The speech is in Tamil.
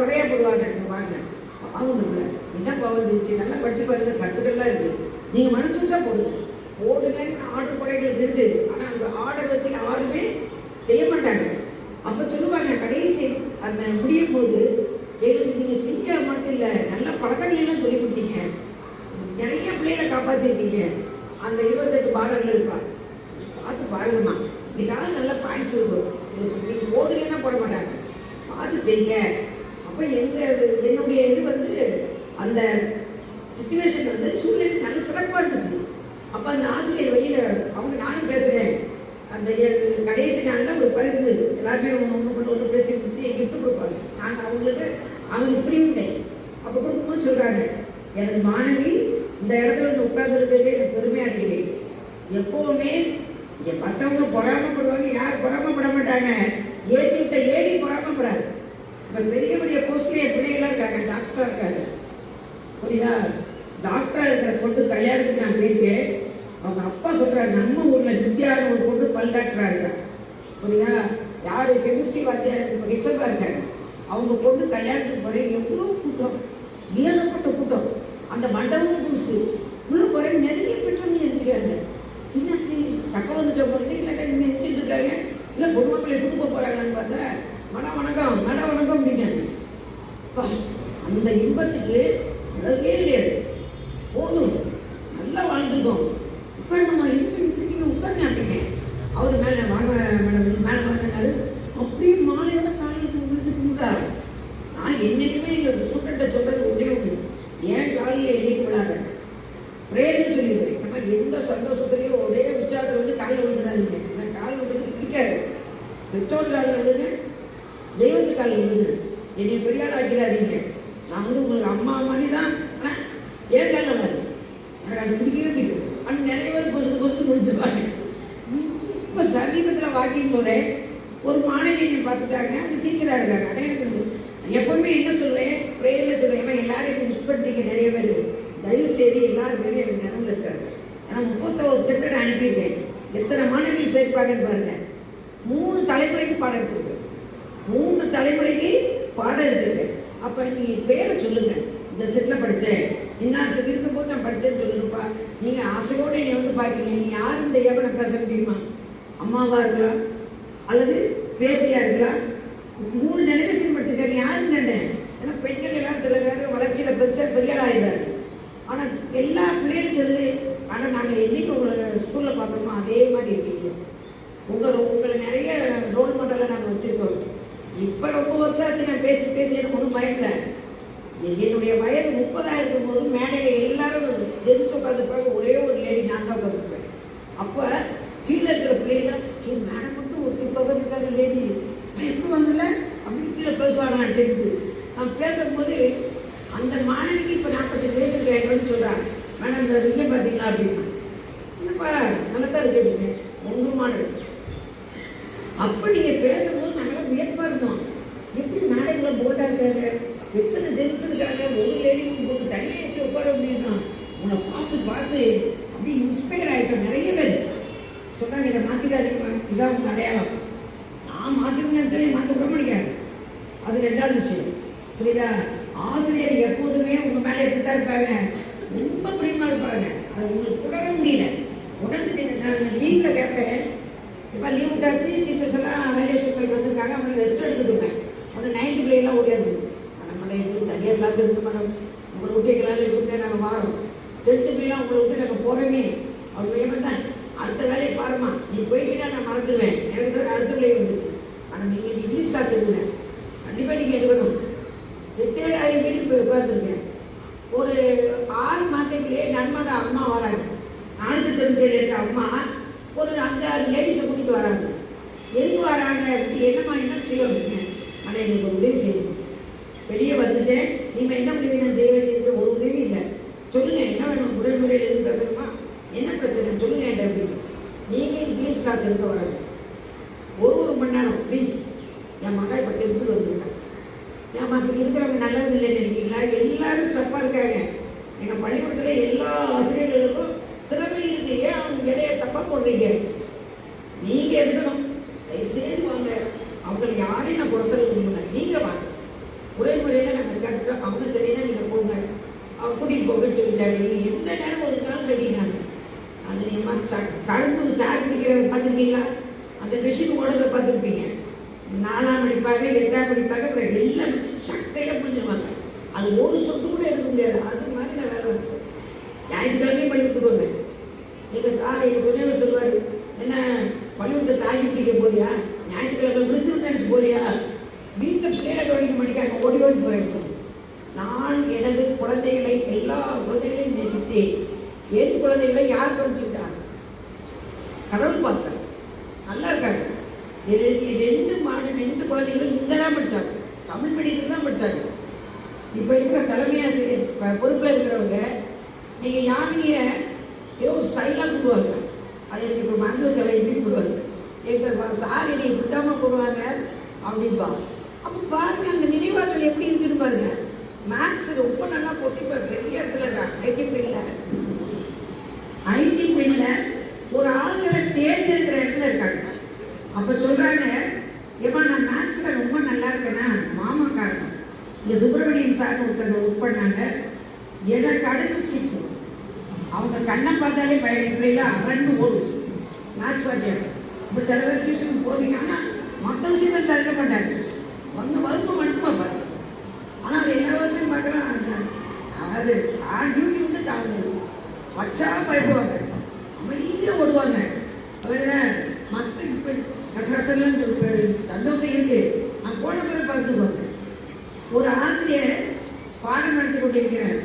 குறையா போடுவாங்க. வாங்க அவங்க என்னப்பா வந்துச்சு, நல்லா படிச்சு பாருங்க, கற்றுக்கள்லாம் இருக்குது, நீங்கள் மனசு வச்சா போடுங்க போடுங்கன்னு ஆர்டர் படைகளுக்கு இருக்குது. ஆனால் அந்த ஆர்டர் வச்சு யாருமே செய்ய மாட்டாங்க. அப்போ சொல்லுவாங்க கடைசி அந்த முடியும் போது, எங்களுக்கு நீங்கள் செய்ய மட்டும் இல்லை நல்ல பழக்கங்களெல்லாம் சொல்லி கொடுத்தீங்க, நிறைய பிள்ளைகளை காப்பாற்றிருக்கீங்க. அந்த 28 பார்டரில் இருப்பாங்க, பார்த்து பாருங்கம்மா, இதுக்காக நல்ல பாயிண்ட்ஸ் இருக்கும். நீங்கள் போடுங்கன்னா போட மாட்டாங்க, பார்த்து செய்ய. அப்போ என்னுடைய இது வந்து அந்த சிச்சுவேஷன் வந்து சூழ்நிலை நல்ல சிறப்பாக இருந்துச்சு. அப்போ அந்த ஆசிரியர் வெளியில் அவங்க நானும் பேசுகிறேன், அந்த கடைசி நாளில் ஒரு பகிர்ந்து எல்லாருமே ஒன்று பேசி கொடுத்து கிஃப்ட் கொடுப்பாங்க. நாங்கள் அவங்களுக்கு புரியவில்லை. அப்போ கொடுக்கும்போது சொல்கிறாங்க, எனது மாணவி இந்த இடத்துல வந்து உட்கார்ந்துருக்கிறது எனக்கு பெருமை அடைகிறேன். எப்போவுமே இங்கே மற்றவங்க பொறாமப்படுவாங்க, யார் பொறாமப்பட மாட்டாங்க, ஏற்றி விட்ட ஏடி பொறாமப்படாது. இப்போ பெரிய பெரிய போஸ்ட்லேயே பிள்ளைகளாக இருக்காங்க, டாக்டராக இருக்காங்க, புரியுதா? டாக்டராக இருக்கிற பொண்ணு கல்யாணத்துக்கு நான் போயிருக்கேன். அவங்க அப்பா சொல்கிறாரு, நம்ம ஊரில் வித்யான்னு ஒரு பொண்ணு பல் டாக்டராக இருக்காங்க, புரியுதா? யார் கெமிஸ்ட்ரி வாத்தியார் இப்போ ஹெச்எம்மாக இருக்காங்க. அவங்க பொண்ணு கல்யாணத்துக்கு போகிறேன், எவ்வளோ கூட்டம், ஏகப்பட்ட கூட்டம். அந்த மண்டபம் புதுசு, உள்ள போகிறேன், நிறைய பெற்றவங்க எடுத்துருக்காங்க. என்னாச்சு, தக்க வந்துட்ட போகிறேன், இல்லை இன்னும் வச்சுட்டு இருக்காங்க, இல்லை பொண்ணு மக்களை கூட்டு போக போகிறாங்கன்னு பார்த்தா, மடம் வணக்கம் மேடம் வணக்கம் அப்படிங்காங்க. அந்த இன்பத்துக்கு உலகே கிடையாது. போதும், நல்லா வாழ்ந்துருக்கோம், உட்காரணுமா, இதுக்கு உட்கார்ந்து அப்படிங்க. அவர் மேலே வாங்க மேடம், மேலே வாங்கினாரு. அப்படியே மாலையோட காலில் விழுந்துட்டு கூட நான் என்னைக்குமே எங்கள் சுட்டத்தை சொல்கிறது ஒன்றே ஒன்று, ஏன் காலில் என்னைக்கு விழாத பிரேயர்னு சொல்லிடுவேன். நம்ம எந்த சந்தோஷத்துலையும் ஒரே உற்சாகத்தில் வந்து காலில் விழுந்துடாதீங்க. நான் காலில் விழுந்து பிடிக்காது. பெற்றோர் காலில் விழுங்க, தெய்வத்து காலில் விழுங்க, என்னை பெரியாள் ஆக்கிறாதீங்க. நான் வந்து உங்களுக்கு அம்மா மாதிரி தான், ஆனால் ஏன் காலில் விடாது, எனக்கு அது பிடிக்கவே பிடிக்கும். ஆனால் நிறைய பேர் பொசுக்கு முடிஞ்சுருவாங்க. இப்போ சமீபத்தில் வாக்கிங் போகிறேன், ஒரு மாணவி என்னை பார்த்துட்டாங்க, அவங்க டீச்சராக இருக்காங்க. ஆனால் எனக்கு எப்பவுமே என்ன சொல்லுவேன், ப்ரேயரில் சொல்லுவேன், எல்லாரும் இப்போ மிஸ் பண்ணுறீங்க நிறைய பேர், தயவு செய்து எல்லாரும் பேரும் எனக்கு நினைவில் இருக்காங்க. ஏன்னா 31 சென்டர் அனுப்பியிருக்கேன். எத்தனை மாணவிகள் போயிருப்பாங்கன்னு பாருங்கள். 3 தலைமுறைக்கு பாடம் எடுத்துருக்கேன், 3 தலைமுறைக்கு பாடம் எடுத்துருக்கேன். அப்போ நீங்கள் பேரை சொல்லுங்கள், இந்த செட்டில் படித்தேன், இன்னும் செட் இருக்கும்போது நான் படித்தேன்னு சொல்லுங்கப்பா. நீங்கள் ஆசையோடு என்னை வந்து பார்க்கீங்க, நீங்கள் யாரும் தெரியாமல் நான் பேச முடியுமா? அம்மாவாக இருக்கலாம், அல்லது பேத்தியாக இருக்கலாம். 3 ஜெனரேஷன் படிச்சிருக்காங்க, யாரும் நினைட்டேன். ஏன்னா பெண்கள் எல்லாம் சில பேர் வளர்ச்சியில் பெருசாக பெரியாள் ஆகிடுறாரு. ஆனால் எல்லா பிள்ளைகளும் சொல்லுது, ஆனால் நாங்கள் என்றைக்கு உங்களை ஸ்கூலில் பார்த்தோமோ அதே மாதிரி இருக்கீங்க. உங்களை நிறைய ரோல் மாடலில் நாங்கள் வச்சுருக்கோம். இப்போ ரொம்ப வருஷம் ஆச்சு நான் பேசி எனக்கு ஒன்றும் பயப்பட. என்னுடைய வயது 30 இருக்கும் போது மேடையில் எல்லாரும் ஜென்ஸ் உட்காந்துருப்பாங்க, ஒரே ஒரு லேடி நான் தான் உட்காந்துருப்பேன். அப்போ கீழே இருக்கிற பிள்ளைகள், மேடம் மட்டும் ஒருத்தி உட்காந்துருக்காங்க லேடி, எப்படி வாங்கல அப்படின்னு கீழே பேசுவாங்க. தெரிஞ்சு நான் பேசும்போது அந்த மாணவிக்கு இப்போ 45 வயசு கேட்கணும்னு சொல்கிறாங்க, மேடம் இந்த இங்கே பார்த்தீங்களா அப்படின்னா, என்னப்பா நல்லா தான் இருக்கு அப்படிங்க, ஒன்றும் மாடல். அப்போ நீங்கள் பேசும்போது நாங்களாம் வியப்பாக இருந்தோம், எப்படி மேடங்களை போட்டாக இருக்காங்க, எத்தனை ஜென்ஸ் இருக்காங்க, ஒரு லேடிக்கும் போட்டு தனியாக எப்படி உட்கார முடியும்னா, உன்னை பார்த்து அப்படி இன்ஸ்பயர் ஆகிட்டோம். நிறைய பேர் சொன்னாங்க, இதை மாற்றிக்காதீங்க, இதான் உங்கள் அடையாளம். நான் மாற்றணும்னு நினச்சாலே மாற்ற விட முடியாது. அது 2வது விஷயம், புரியுதா? ஆசிரியர் எப்போதுமே உங்கள் மேலே எப்படித்தான் இருப்பாங்க, ரொம்ப பிரியமாக இருப்பாங்க. அது உங்களுக்கு உடனே முடியல, உடனே நான் லீவில் கேட்பேன், இப்போ லீவ் விட்டாச்சு, டீச்சர்ஸ் எல்லாம் வேலேஷன் போயிட்டு வந்திருக்காங்க, அவங்களுக்கு ரெஸ்ட் எடுத்துட்டுப்பேன். உடனே 9th பிள்ளைலாம் ஓடியாது, நம்மளை எங்களுக்கு தனியாக கிளாஸ் எடுக்க மாட்டோம், உங்களை விட்டு எங்களால் விட்டு நாங்கள் வாரோம், 10th பிள்ளைலாம் உங்களை விட்டு நாங்கள் போகிறோமே, அவங்க வேணும் அடுத்த வேலையை பாருமா, நீ போயிட்டீங்கன்னா நான் மறந்துடுவேன், எனக்கு தான் அடுத்த பிள்ளை வந்துச்சு. ஆனால் நீங்கள் இங்கிலீஷ் கிளாஸ் எடுங்க, கண்டிப்பாக நீங்கள் எடுக்கணும். ரிட்டையர்ட் ஆகி வீட்டுக்கு போய் உட்காந்துருக்கேன். ஒரு 6 மாதத்துக்குள்ளேயே நன்மத அம்மா வராங்க, 497 எடுத்த அம்மா ஒரு 5-6 லேடிஸை கூட்டிகிட்டு வராங்க. எதுக்கு வராங்க அப்படி, என்னம்மா என்ன செய்ய அப்படிங்க, ஆனால் எனக்கு ஒரு உதவி செய்யணும், வெளியே வந்துட்டேன், நீங்கள் என்ன உதவி நான் செய்ய வேண்டியது, ஒரு உதவி இல்லை, சொல்லுங்கள் என்ன வேணும், முறையில் எதுவும் பேசணுமா, என்ன பிரச்சனை சொல்லுங்கள் என்கிட்ட அப்படின்னு. நீங்கள் இங்கிலீஷ் கிளாஸ் எடுக்க வராங்க, ஒரு மணி நேரம் ப்ளீஸ். என் மகள் இப்போ 10th வந்துருக்கேன். ஏன் இப்போ இருக்கிறவங்க நல்லது இல்லைன்னு நினைக்கிறீங்களா? எல்லாரும் ஸ்டப்பாக இருக்காங்க. எங்கள் பள்ளிக்கூடத்தில் எல்லா ஆசிரியர்களுக்கும் திறமை இருக்குது, ஏன் அவங்க இடையே தப்பாக போடுறீங்க? நீங்கள் எடுக்கணும், தயவுசெய்து வாங்க. அவங்களுக்கு யாரையும் நான் குறை சொல்ல முடியல, நீங்கள் வாங்க. முறை கூட்டிகிட்டு போக சொல்லிட்டாரு. எந்த நேரம் ஒதுக்கினாலும் ரெடினாங்க. அது நீங்கள் கரும்பு சாறு பிடிக்கிறத பார்த்துருக்கீங்களா? அந்த மிஷின் ஓடுறத பார்த்துருப்பீங்க. 4ஆம் படிப்பாங்க, 8ஆம் படிப்பாங்க, அப்புறம் எல்லாம் பிடிச்சி சக்கையாக பிடிச்சிருவாங்க. அது ஒரு சொட்டு கூட எடுக்க முடியாது. அது மாதிரி நான் வேலை வச்சுட்டேன். ஞாயிற்றுக்கிழமையும் பள்ளிக்கூடத்துக்கு வருவேன். எங்கள் சார் எங்கள் துணைவர் சொல்லுவார், என்ன பள்ளிக்கூடத்தை தாக்கி பிடிக்க போறியா? ஞாயிற்றுக்கிழமை விழுந்து நினச்சி போறியா? வீட்டில் பிள்ளைகளை கவனிக்க மாட்டேங்க, ஓடி ஓடி போகிறேன். நான் எனது குழந்தைகளை எல்லா குழந்தைகளையும் நேசித்தேன். என் குழந்தைகளை யார் கவனிச்சுக்கிட்டாங்க? கடவுள் பார்த்தாங்க, நல்லா இருக்காங்க. ரெண்டு குழந்தைகளும் இங்கே தான் படித்தாங்க, தமிழ் மீடியத்தில் தான் படித்தாங்க. இப்போ இருக்கிற தலைமை ஆசிரியர் பொறுப்பில் இருக்கிறவங்க நீங்கள் யாமினியை ஏதோ ஒரு ஸ்டைலாக கூடுவாங்க. அது எனக்கு இப்போ மறந்து வச்சவை எப்படி கூடுவாங்க. எங்கள் சார் என்னை இப்படித்தாம கூடுவாங்க அப்படின்பா. அப்போ பாருங்கள் அந்த நினைவாற்றல் எப்படி இருக்குன்னு பாருங்க. மேக்ஸ் ரொம்ப நல்லா போட்டு இப்போ பெரிய இடத்துல இருக்காங்க. ஐடி ஃபீல்டில் ஒரு ஆளுங்களை தேர்ந்தெடுக்கிற இடத்துல இருக்காங்க. அப்போ சொல்கிறாங்க, ஏமா நான் மேக்ஸில் ரொம்ப நல்லா இருக்கேன்னா மாமாக்காரங்க இந்த சுப்பிரமணியன் சார் ஒருத்தங்க ஒர்க் பண்ணாங்க. எனக்கு அடுத்து சிக்கு அவங்க கண்ணை பார்த்தாலே பிள்ளைல அரண்டு ஓடும் மேக்ஸ் வாத்தியார். இப்போ சில பேர் டியூஷனுக்கு போவீங்க, ஆனால் மற்ற விஷயத்தில் தள்ள மாட்டாங்க, வந்து வகுப்பு மட்டுமா பாருங்க. ஆனால் அது எல்லா வகுப்பையும் பார்க்கலாம். அது டியூட்டி வந்து தாங்க வச்சா பயப்படுவாங்க, அமைதியாக ஓடுவாங்க. அதில் மற்ற இப்போ கசகசன்னு சந்தோஷம் இருக்குது. நான் போன பிறகு பார்த்துக்குவாங்க. ஒரு ஆசிரியர் பாடம் நடத்தி கொண்டிருக்கிறார்.